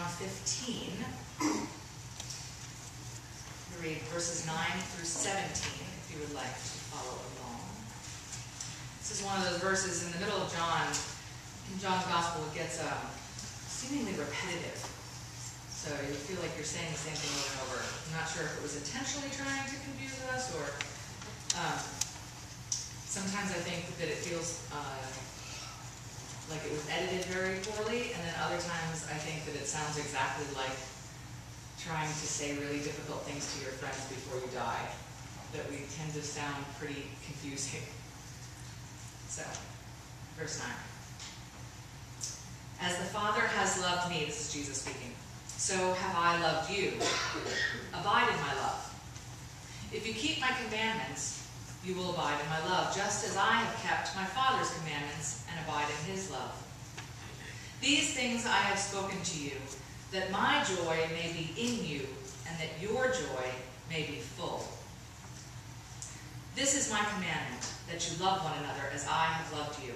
15. We'll read verses 9 through 17, if you would like to follow along. This is one of those verses in the middle of John. In John's Gospel, it gets seemingly repetitive. So you feel like you're saying the same thing over and over. I'm not sure if it was intentionally trying to confuse us, or sometimes I think that it feels like it was edited very poorly, and then other times I think that it sounds exactly like trying to say really difficult things to your friends before you die, that we tend to sound pretty confusing. So, verse 9. As the Father has loved me, this is Jesus speaking, so have I loved you. Abide in my love. If you keep my commandments, you will abide in my love, just as I have kept my Father's commandments and abide in his love. These things I have spoken to you, that my joy may be in you, and that your joy may be full. This is my commandment, that you love one another as I have loved you.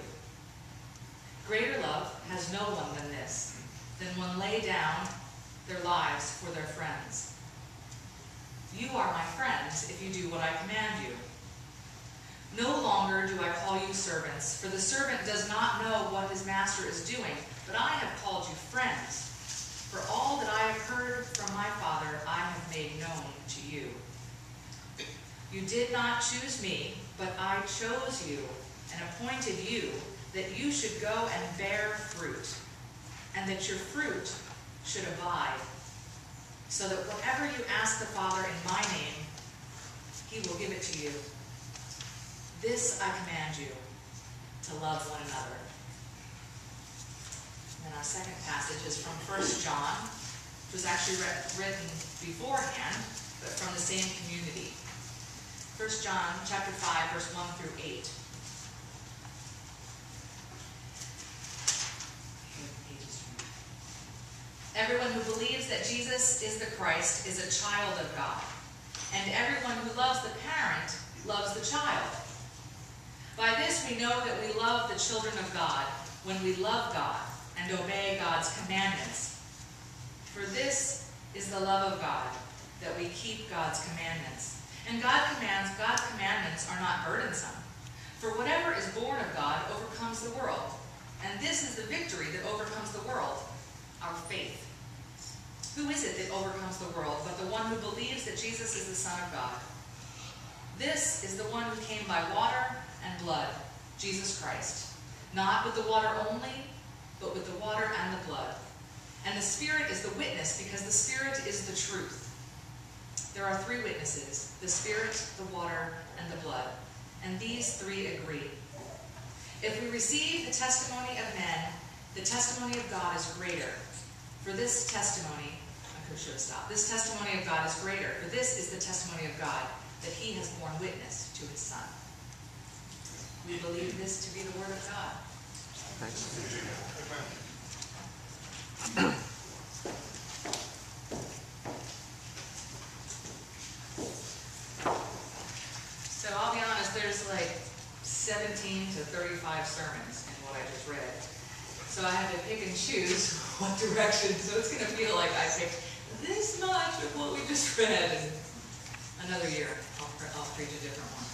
Greater love has no one than this, than one lay down their lives for their friends. You are my friends if you do what I command you. No longer do I call you servants, for the servant does not know what his master is doing, but I have called you friends. For all that I have heard from my Father, I have made known to you. You did not choose me, but I chose you and appointed you that you should go and bear fruit, and that your fruit should abide, so that whatever you ask the Father in my name, he will give it to you. This I command you, to love one another. And our second passage is from 1 John, which was actually written beforehand, but from the same community. 1 John chapter 5, verse 1 through 8. Everyone who believes that Jesus is the Christ is a child of God, and everyone who loves the parent loves the child. By this we know that we love the children of God, when we love God and obey God's commandments. For this is the love of God, that we keep God's commandments. And God's commandments are not burdensome. For whatever is born of God overcomes the world. And this is the victory that overcomes the world, our faith. Who is it that overcomes the world but the one who believes that Jesus is the Son of God? This is the one who came by water and blood, Jesus Christ. Not with the water only, but with the water and the blood. And the Spirit is the witness, because the Spirit is the truth. There are three witnesses, the Spirit, the water, and the blood. And these three agree. If we receive the testimony of men, the testimony of God is greater. For this testimony, I should have stopped. This testimony of God is greater. For this is the testimony of God, that he has borne witness to his Son. We believe this to be the word of God. So I'll be honest, there's like 17 to 35 sermons in what I just read. So I had to pick and choose what direction. So it's going to feel like I picked this much of what we just read. And another year, I'll preach a different one.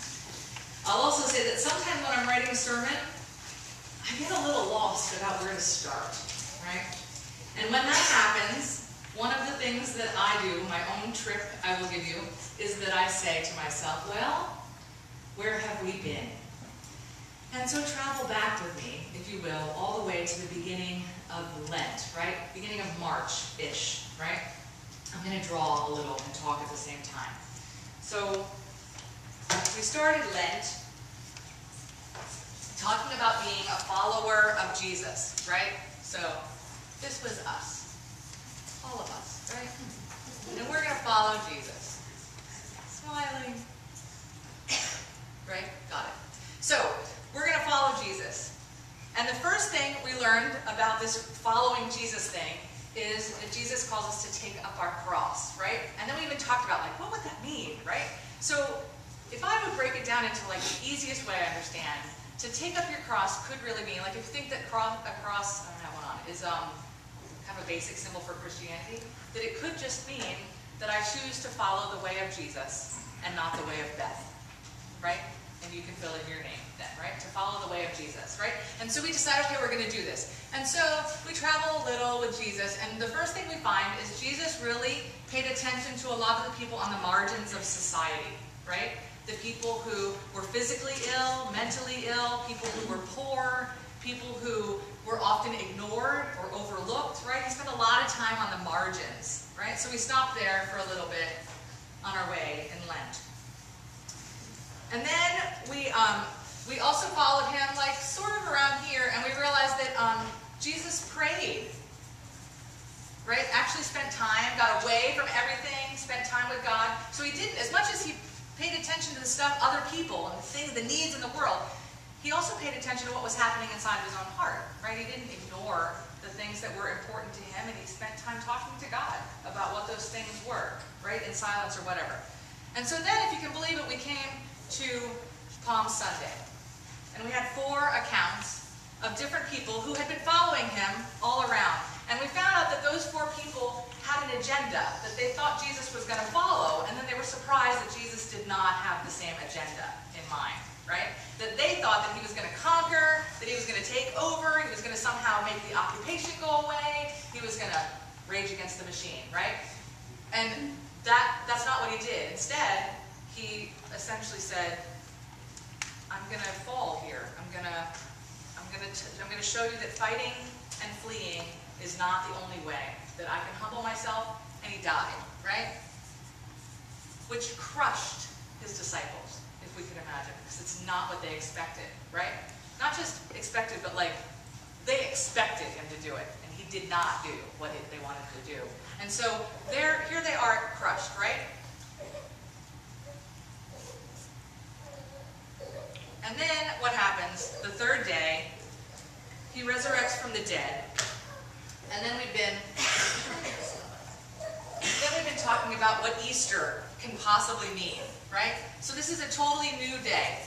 I'll also say that sometimes when I'm writing a sermon, I get a little lost about where to start, right? And when that happens, one of the things that I do, my own trick I will give you, is that I say to myself, well, where have we been? And so travel back with me, if you will, all the way to the beginning of Lent, right? Beginning of March-ish, right? I'm going to draw a little and talk at the same time. So we started Lent talking about being a follower of Jesus, right? So this was us, all of us, right? And we're going to follow Jesus. Smiling. Right? Got it. So we're going to follow Jesus. And the first thing we learned about this following Jesus thing is that Jesus calls us to take up our cross, right? And then we even talked about, like, what would that mean, right? So if I would break it down into, like, the easiest way I understand, to take up your cross could really mean, like, if you think that a cross, I don't have one on, is kind of a basic symbol for Christianity, that it could just mean that I choose to follow the way of Jesus and not the way of Beth, right? And you can fill in your name then, right? To follow the way of Jesus, right? And so we decided, okay, we're going to do this. And so we travel a little with Jesus, and the first thing we find is Jesus really paid attention to a lot of the people on the margins of society, right? The people who were physically ill, mentally ill, people who were poor, people who were often ignored or overlooked, right? He spent a lot of time on the margins, right? So we stopped there for a little bit on our way in Lent. And then we also followed him, like, sort of around here, and we realized that Jesus prayed, right? Actually spent time, got away from everything, spent time with God. So he didn't, as much as he paid attention to the stuff, other people, and the things, the needs in the world, he also paid attention to what was happening inside of his own heart, right? He didn't ignore the things that were important to him, and he spent time talking to God about what those things were, right? In silence or whatever. And so then, if you can believe it, we came to Palm Sunday. And we had 4 accounts of different people who had been following him all around. And we found out that those 4 people had an agenda that they thought Jesus was going to follow, and then they were surprised that Jesus did not have the same agenda in mind, right? That they thought that he was going to conquer, that he was going to take over, he was going to somehow make the occupation go away, he was going to rage against the machine, right? And that's not what he did. Instead, he essentially said, I'm going to fall here. I'm going to show you that fighting and fleeing is not the only way, that I can humble myself, and he died, right? Which crushed his disciples, if we can imagine, because it's not what they expected, right? Not just expected, but like, they expected him to do it, and he did not do what they wanted to do. And so, here they are crushed, right? And then, what happens, the 3rd day, he resurrects from the dead. And then we've been talking about what Easter can possibly mean, right? So this is a totally new day.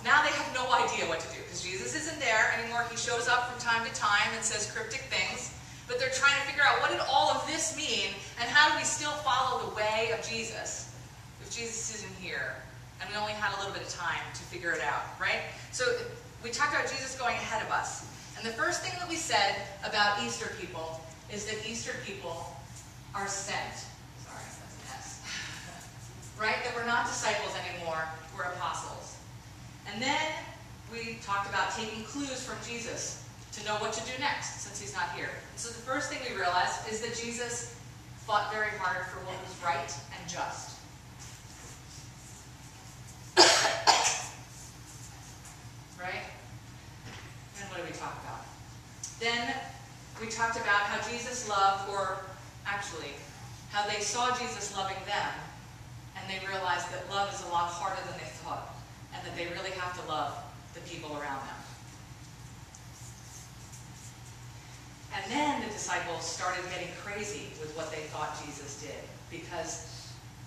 Now they have no idea what to do, because Jesus isn't there anymore. He shows up from time to time and says cryptic things. But they're trying to figure out, what did all of this mean, and how do we still follow the way of Jesus if Jesus isn't here? And we only had a little bit of time to figure it out, right? So we talked about Jesus going ahead of us. And the first thing that we said about Easter people is that Easter people are sent. Sorry, that's an S. Right? That we're not disciples anymore, we're apostles. And then we talked about taking clues from Jesus to know what to do next, since he's not here. And so the first thing we realized is that Jesus fought very hard for what was right and just. Right? Then what did we talk about? Then we talked about how Jesus loved, or actually, how they saw Jesus loving them, and they realized that love is a lot harder than they thought, and that they really have to love the people around them. And then the disciples started getting crazy with what they thought Jesus did, because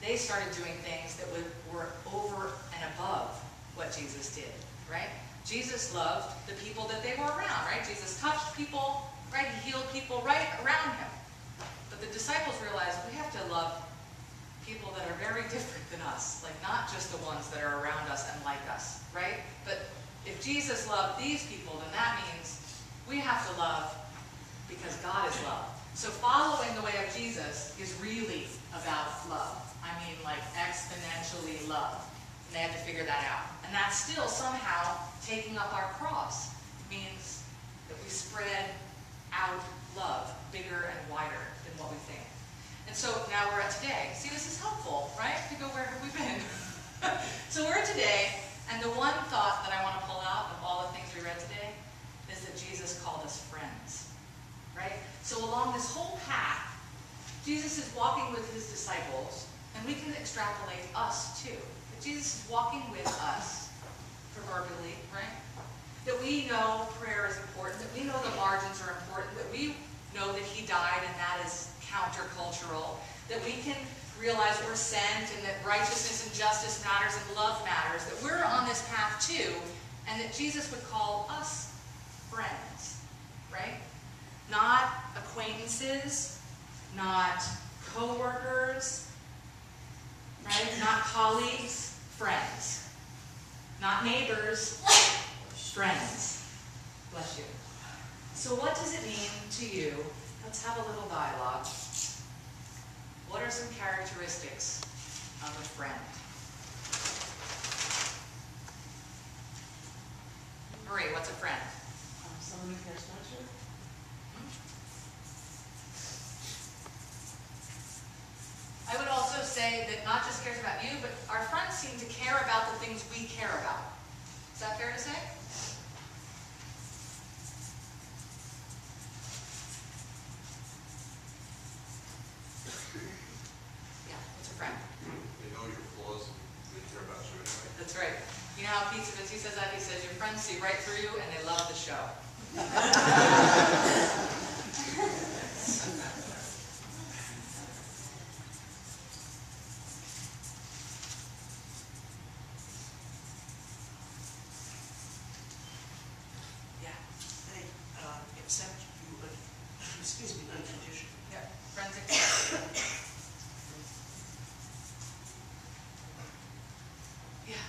they started doing things that were over and above what Jesus did, right? Jesus loved the people that they were around, right? Jesus touched people, right? He healed people right around him. But the disciples realized we have to love people that are very different than us, like not just the ones that are around us and like us, right? But if Jesus loved these people, then that means we have to love because God is love. So following the way of Jesus is really about love. I mean, like exponentially love. And they had to figure that out. And that's still somehow taking up our cross. It means that we spread out love bigger and wider than what we think. And so now we're at today. See, this is helpful, right? To go, where have we been? So we're at today, and the one thought that I want to pull out of all the things we read today is that Jesus called us friends, right? So along this whole path, Jesus is walking with his disciples, and we can extrapolate us too. That Jesus is walking with us, proverbially, right? That we know prayer is important, that we know the margins are important, that we know that he died and that is countercultural, that we can realize we're sent and that righteousness and justice matters and love matters, that we're on this path too, and that Jesus would call us friends, right? Not acquaintances, not co-workers, right? Not colleagues, friends. Not neighbors, friends. Bless you. So what does it mean to you? Let's have a little dialogue. What are some characteristics of a friend? Marie, what's a friend? Someone who cares about you. I would also say that not just cares about you, but our friends seem to care about the things we care about. Is that fair to say? Yeah, what's a friend? They know your flaws and they care about you anyway. That's right. You know how Pete says that? He says, your friends see right through you and they love the show. Accept you, but excuse me, unconditional. Yeah, friends accept. Yeah,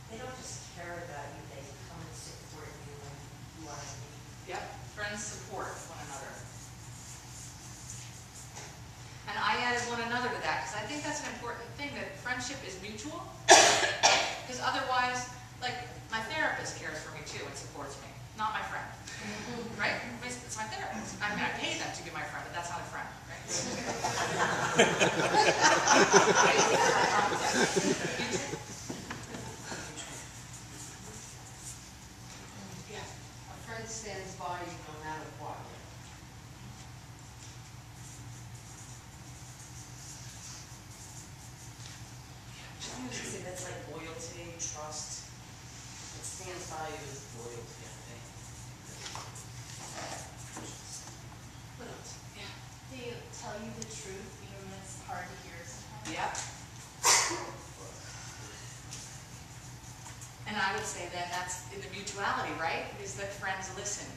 They don't just care about you, they come and support you when you are in need. yep, friends support one another. And I added one another to that because I think that's an important thing, that friendship is mutual. Because otherwise, like, my therapist cares for me too and supports me, not my friend. Right? It's my therapist. I mean, I pay them to be my friend, but that's not a friend, right? Yeah. A friend stands by you no matter what. I usually say that's like loyalty, trust. It stands by you as loyalty, I think. What else? Yeah. They tell you the truth, even when it's hard to hear sometimes. Yep. And I would say that that's in the mutuality, right? Is that friends listen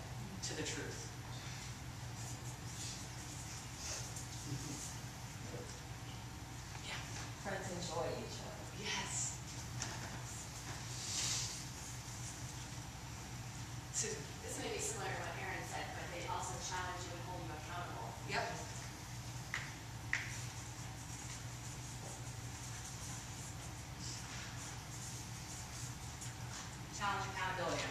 to the truth. Yeah. Friends enjoy each other. Yes. Susan. This may be similar to what Aaron said, but they also challenge you and hold you accountable. Yep. Challenge accountability.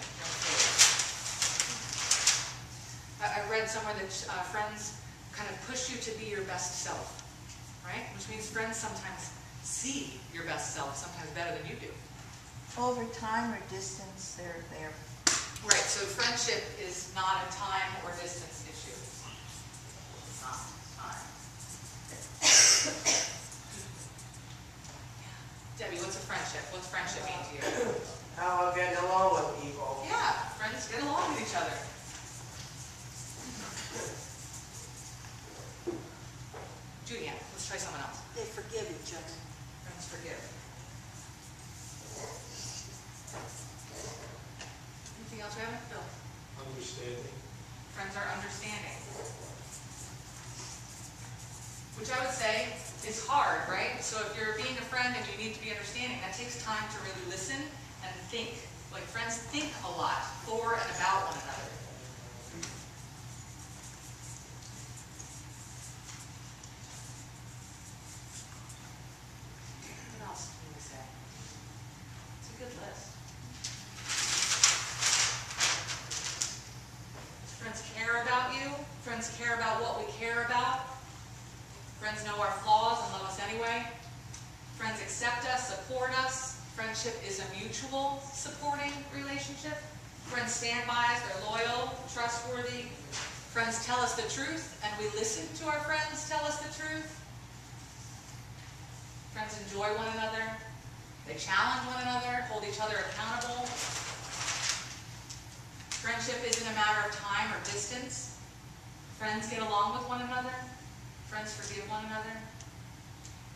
I read somewhere that friends kind of push you to be your best self, right? Which means friends sometimes see your best self, sometimes better than you do. Over time or distance, they're there. Right, so friendship is not a time or distance issue. It's not time. Debbie, what's a friendship? What's friendship mean to you? How I'm getting along with people. Yeah, friends get along with each other. Julianne, let's try someone else. They forgive each other. Friends forgive. Anything else we haven't? Bill? Understanding. Friends are understanding. Which I would say is hard, right? So if you're being a friend and you need to be understanding, that takes time to really listen and think. Like, friends think a lot for and about one another. What else can we say? It's a good list. Friends care about you. Friends care about what we care about. Friends know our flaws and love us anyway. Friends accept us, support us. Friendship is a mutual supporting relationship. Friends stand by us, they're loyal, trustworthy. Friends tell us the truth, and we listen to our friends tell us the truth. Friends enjoy one another. They challenge one another, hold each other accountable. Friendship isn't a matter of time or distance. Friends get along with one another. Friends forgive one another.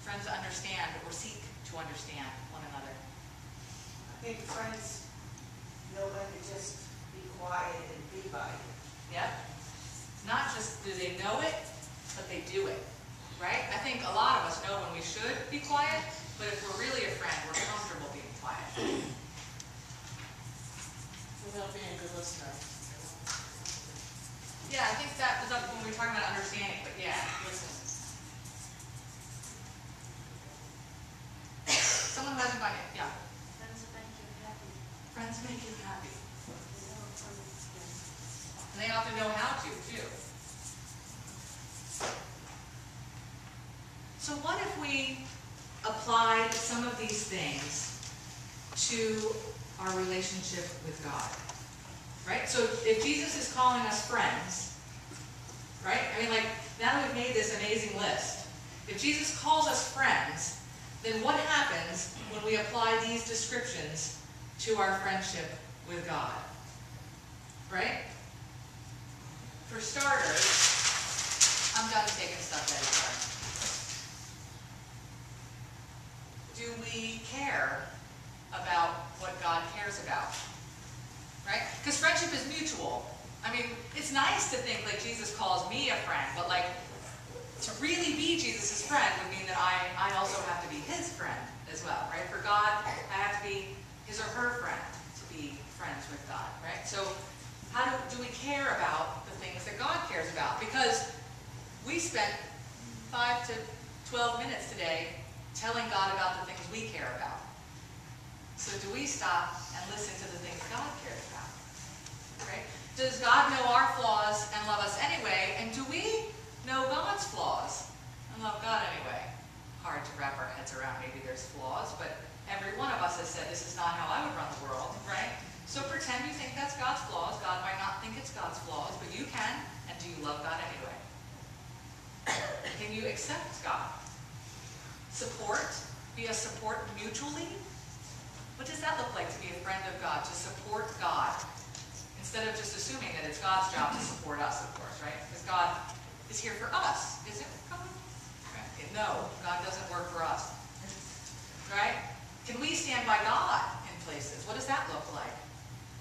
Friends understand or seek to understand one another. I think friends know when to just be quiet and be by you. Yep. not just do they know it, but they do it, right? I think a lot of us know when we should be quiet, but if we're really a friend, we're comfortable being quiet. Without being a good listener. Yeah, I think that was up when we were talking about understanding, but yeah, listen. Someone who hasn't gone yet, yeah. Friends make you happy. Friends make you happy. And they often know how to, too. So what if we applied some of these things to our relationship with God? Right? So if Jesus is calling us friends, right? I mean, like, now that we've made this amazing list, if Jesus calls us friends, then what happens when we apply these descriptions to our friendship with God? Right? For starters, I'm done taking stuff anymore. Do we care about what God cares about? Right? Because friendship is mutual. I mean, it's nice to think like Jesus calls me a friend, but like to really be Jesus' friend would mean that I also have to be his friend as well, right? For God, I have to be his or her friend to be friends with God, right? So how do we care about the things that God cares about? Because we spent 5 to 12 minutes today telling God about the things we care about. So do we stop and listen to the things God cares about? Right? Does God know our flaws and love us anyway? And do we know God's flaws and love God anyway? Hard to wrap our heads around. Maybe there's flaws, but every one of us has said this is not how I would run the world, right? So pretend you think that's God's flaws. God might not think it's God's flaws, but you can. And do you love God anyway? Can you accept God? Support? Be a support mutually? What does that look like to be a friend of God? To support God? Instead of just assuming that it's God's job to support us, of course, right? Because God is here for us. Is it God? Right? No, God doesn't work for us. Right? Can we stand by God in places? What does that look like?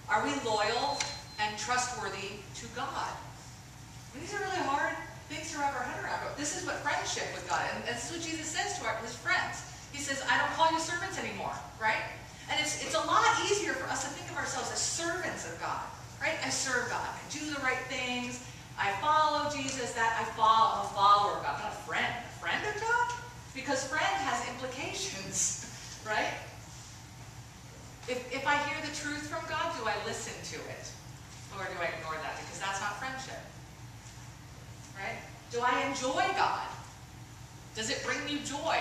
Are we loyal and trustworthy to God? I mean, these are really hard things to wrap our head around. But this is what friendship with God, and this is what Jesus says to his friends. He says, I don't call you servants anymore, right? And it's a lot easier for us to think of ourselves as servants of God, right? I serve God. I do the right things. I follow Jesus. I'm a follower of God. I'm not a friend. A friend of God? Because friend has implications, right? If I hear the truth from God, do I listen to it? Or do I ignore that? Because that's not friendship. Right? Do I enjoy God? Does it bring you joy?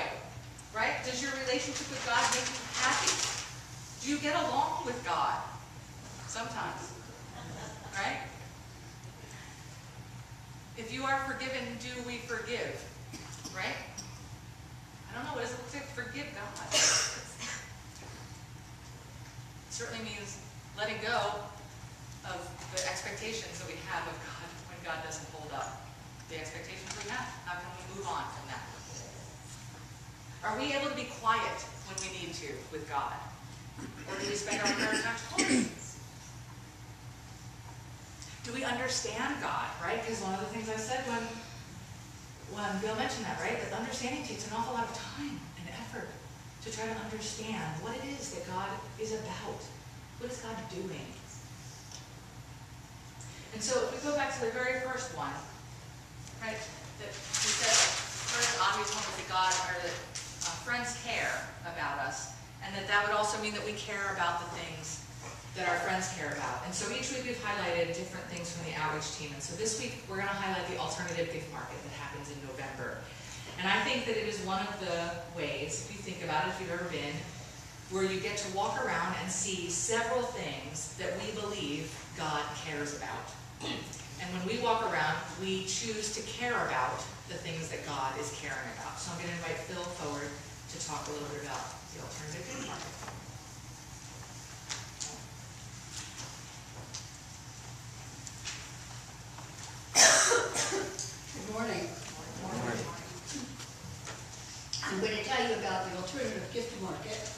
Right? Does your relationship with God make you happy? Do you get along with God? Sometimes. Right? If you are forgiven, do we forgive? Right? I don't know, what does it look like to forgive God? It certainly means letting go of the expectations that we have of God when God doesn't hold up the expectations we have. How can we move on from that? Are we able to be quiet when we need to with God? Or do we spend our prayer time talking? Do we understand God, right? Because one of the things I said when Bill mentioned that, right? That understanding takes an awful lot of time and effort to try to understand what it is that God is about. What is God doing? And so if we go back to the very first one, right? That we said first obvious one was that God, or that friends care about us, and that would also mean that we care about the things that our friends care about. And so each week we've highlighted different things from the outreach team. And so this week we're going to highlight the alternative gift market that happens in November. And I think that it is one of the ways, if you think about it, if you've ever been, where you get to walk around and see several things that we believe God cares about. And when we walk around, we choose to care about the things that God is caring about. So I'm going to invite Phil forward to talk a little bit about the alternative gift market. Good morning. I'm going to tell you about the alternative gift market,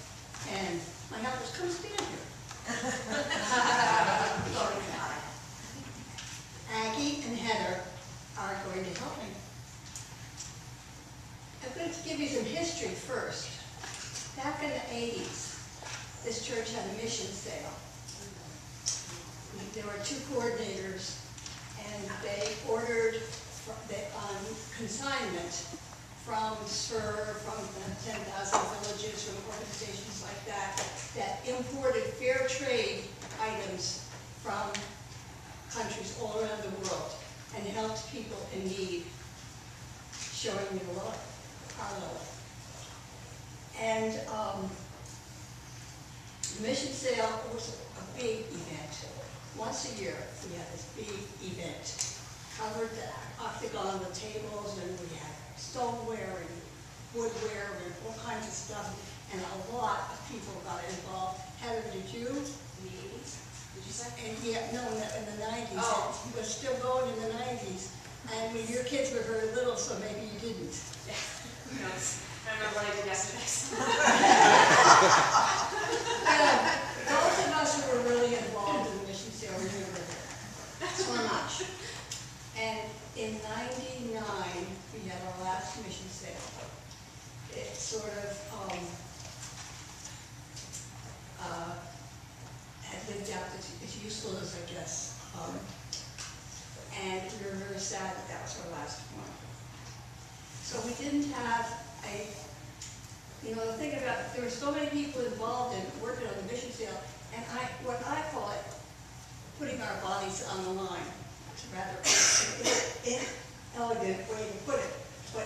and my helpers come stand here. Aggie and Heather are going to help me. I'm going to give you some history first. Back in the 80s, this church had a mission sale. There were 2 coordinators, and they ordered on consignment from SUR, from the 10,000 villages, from organizations like that, that imported fair trade items from countries all around the world and helped people in need, showing you the love, our love. And the mission sale was a big event. Once a year, we had this big event. Covered the octagon with tables, and we had stoneware and woodware and all kinds of stuff. And a lot of people got involved. Heather, did you? In the 80s, did you say? And yeah, no, in the 90s. Oh. It was still going in the 90s. And when your kids were very little, so maybe you didn't. Who knows? I remember what I did yesterday. Those of us who were really involved in the mission sale remember so much. And in '99, we had our last mission sale. It sort of had lived out its usefulness, I guess. And we were very sad that that was our last one. So we didn't have the thing about, there were so many people involved in working on the mission sale, and what I call it, putting our bodies on the line. It's a rather inelegant way to put it. But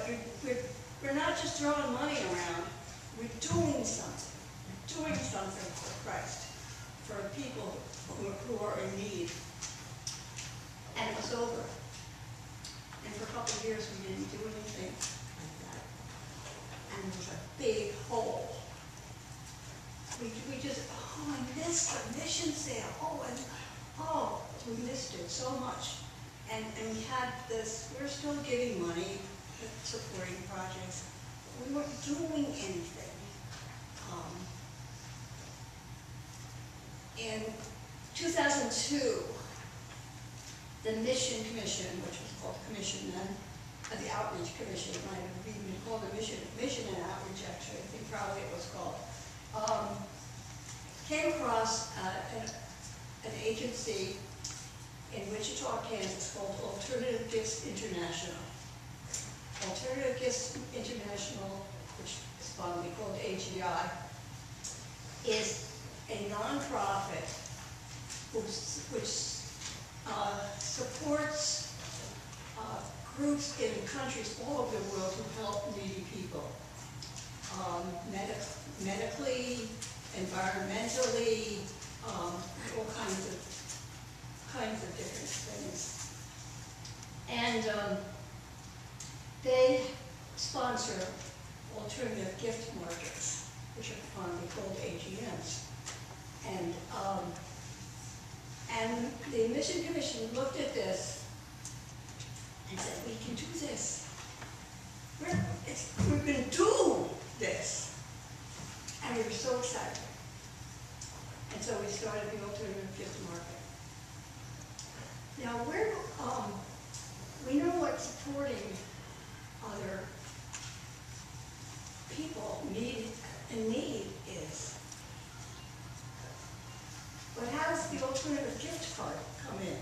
we're not just throwing money around, we're doing something. We're doing something for Christ, for people who are in need. And it was over. And for a couple of years, we didn't do anything like that. And there was a big hole. We just, I missed the mission sale. We missed it so much. And we had this, we were still giving money, supporting projects. We weren't doing anything. In 2002, the Mission Commission, which was called Commission then, the Outreach Commission, it might have even been called the Mission and Outreach, actually, I think probably it was called, came across an agency in Wichita, Kansas called Alternative Gifts International. Alternative Gifts International, which is fondly called AGI, is a nonprofit which supports groups in countries all over the world who help needy people, medically, environmentally, all kinds of different things. And they sponsor alternative gift markets, which are fondly called AGMs. And the Mission Commission looked at this and said, we can do this. We're going to do this. And we were so excited. And so we started the alternative gift market. Now, we know what supporting other people in need is. But how does the alternative gift part come in?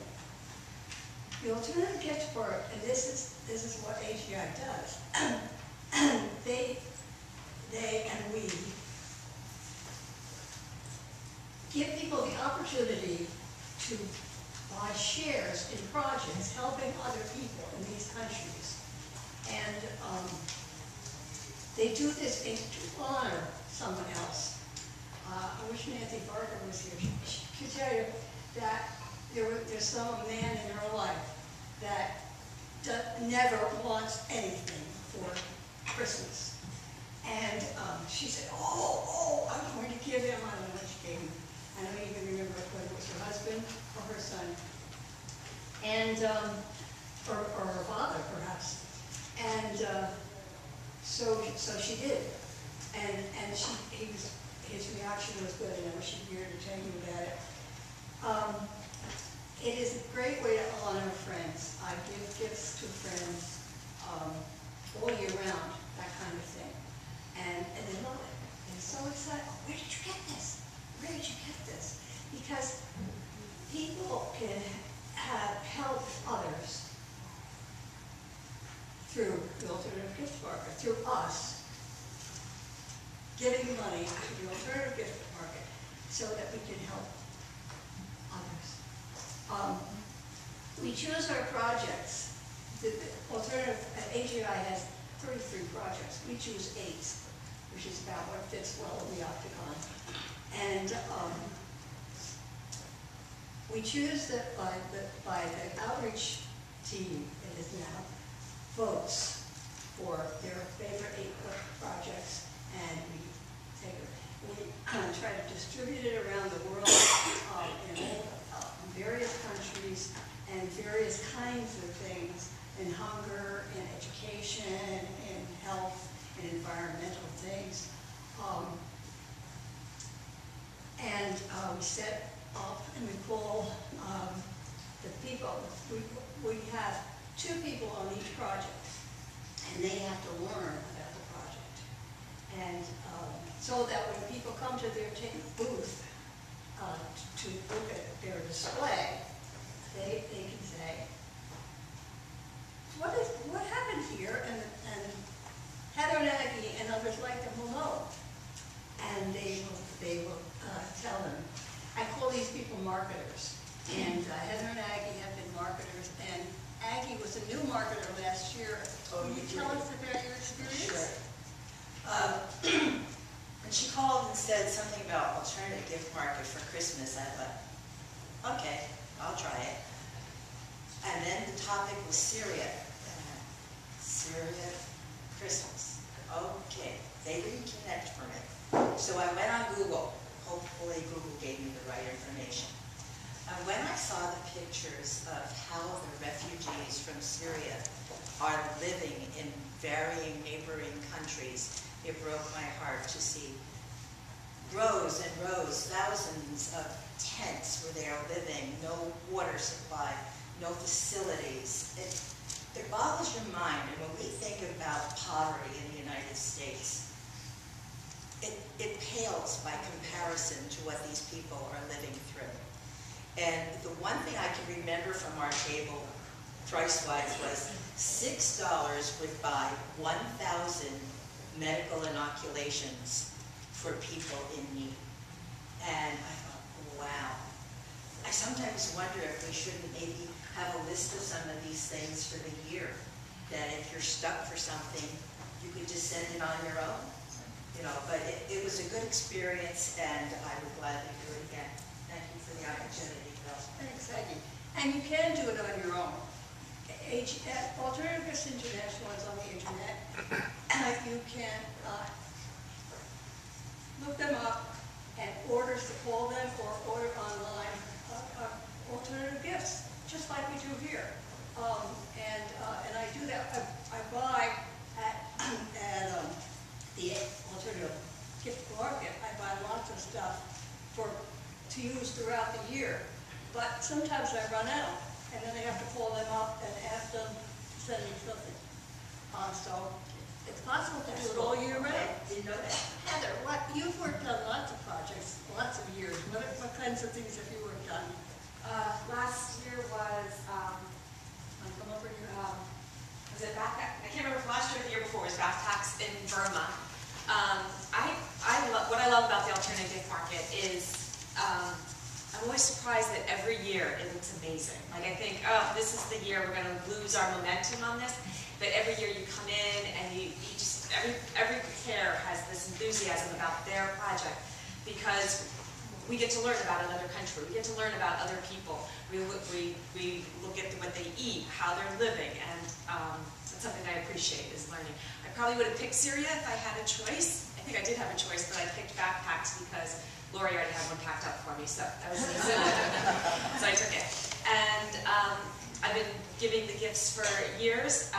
The alternative gift part, and this is what AGI does. they and we give people the opportunity to buy shares in projects helping other people in these countries. And they do this to honor someone else. I wish Nancy Barker was here. She could tell you that there's some man in her life that never wants anything for Christmas. And she said, I'm going to give him, I don't know what she gave him. I don't even remember whether it was her husband or her son. And, or her father, perhaps. And so she did. And his reaction was good, and I wish she'd be here to tell you about it. it is a great way to honor friends. I give gifts to friends all year round, that kind of thing. And they love it. They're so excited. Oh, where did you get this? Where did you get this? Because people can have helped others through the alternative gift market, through us giving money to the alternative gift market so that we can help others. We choose our projects. The alternative, AGI has 33 projects. We choose 8, which is about what fits well in the octagon. And we choose that by the outreach team, it is now, votes for their favorite 8 projects, and we try to distribute it around the world in various countries and various kinds of things, in hunger, in education, in health, and environmental things. We set up and we call the people. We have 2 people on each project, and they have to learn about the project. And so that when people come to their booth to look at their display, they can say, what happened here? And Heather and Aggie and others like them will know. And they will tell them. I call these people marketers. And Heather and Aggie have been marketers. And Aggie was a new marketer last year. Can you tell us about your experience? Sure. When she called and said something about alternative gift market for Christmas, I thought, okay, I'll try it. And then the topic was Syria. Syria, Christmas. Okay, they didn't connect for me. So I went on Google. Hopefully Google gave me the right information. And when I saw the pictures of how the refugees from Syria are living in varying neighboring countries, it broke my heart to see rows and rows, thousands of tents where they are living, no water supply, no facilities. It boggles your mind. And when we think about poverty in the United States, it pales by comparison to what these people are living through. And the one thing I can remember from our table, price-wise, was $6 would buy 1,000 medical inoculations for people in need. And I thought, wow. I sometimes wonder if we shouldn't maybe have a list of some of these things for the year, that if you're stuck for something, you could just send it on your own. You know, but it was a good experience, and I would gladly do it again. Thank you for the opportunity, Bill. Thanks, Aggie. And you can do it on your own. Alternative Gifts International is on the internet. You can look them up and order, call them, or order online alternative gifts, just like we do here. And I do that. I buy at the alternative gift market. I buy lots of stuff to use throughout the year. But sometimes I run out, and then I have to call them up and ask them to send me something. So it's possible to do it all year round. Didn't know that. Heather, you've worked on lots of projects, lots of years. What kinds of things have you worked on? Last year was, Come over here. was it backpack? I can't remember if last year or the year before, it was backpacks in Burma. What I love about the alternative gift market is I'm always surprised that every year it looks amazing. Like I think, oh, this is the year we're going to lose our momentum on this. But every year you come in and you just, every pair has this enthusiasm about their project because we get to learn about another country. We get to learn about other people. We look at what they eat, how they're living, and that's something I appreciate is learning. I probably would have picked Syria if I had a choice. I think I did have a choice, but I picked backpacks because Lori already had one packed up for me, so that was easy. So I took it. And I've been giving the gifts for years.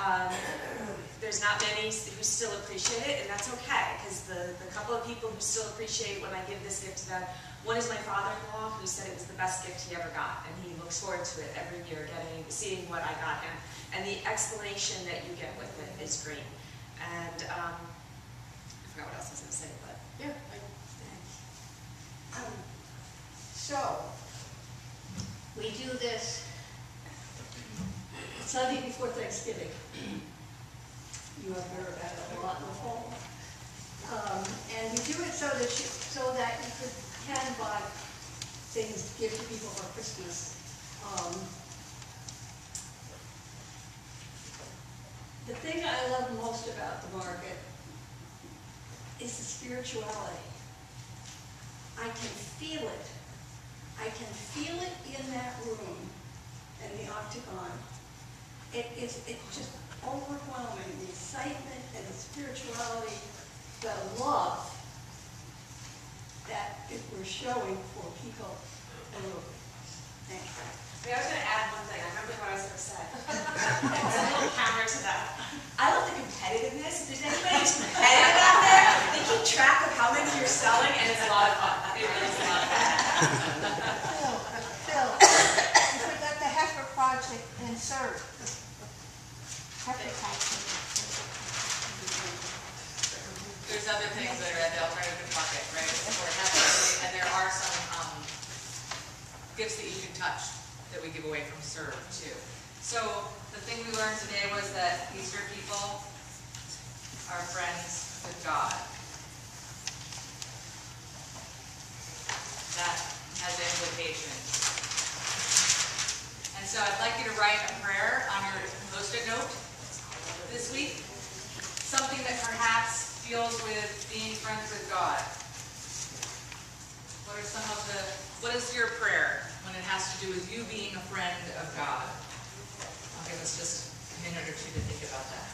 there's not many who still appreciate it, and that's okay, because the couple of people who still appreciate when I give this gift to them, one is my father-in-law, who said it was the best gift he ever got, and he looks forward to it every year, seeing what I got him. And the explanation that you get with it is great. And I forgot what else I was going to say, but yeah. So, we do this Sunday before Thanksgiving. You have heard about it a lot in the fall. And we do it so that you can buy things to give to people for Christmas. The thing I love most about the market is the spirituality. I can feel it. I can feel it in that room, in the octagon. It's just overwhelming, the excitement and the spirituality, the love that we're showing for people all over. Thank you. I was going to add one thing. I remember what I was going to say. It's a little counter to that. I love the competitiveness. If there's anybody who's competitive out there, they keep track of how many you're selling, and it's a lot of fun. It really is a lot of fun. Phil, you forgot the heifer project and serve. Heifer project. There's other things that are at the alternative market, right? And there are some gifts that you can touch that we give away from Serve too. So the thing we learned today was that Easter people are friends with God. That has implications. And so I'd like you to write a prayer on your Post-it note this week. Something that perhaps deals with being friends with God. What is your prayer when it has to do with you being a friend of God? I'll give us just a minute or two to think about that.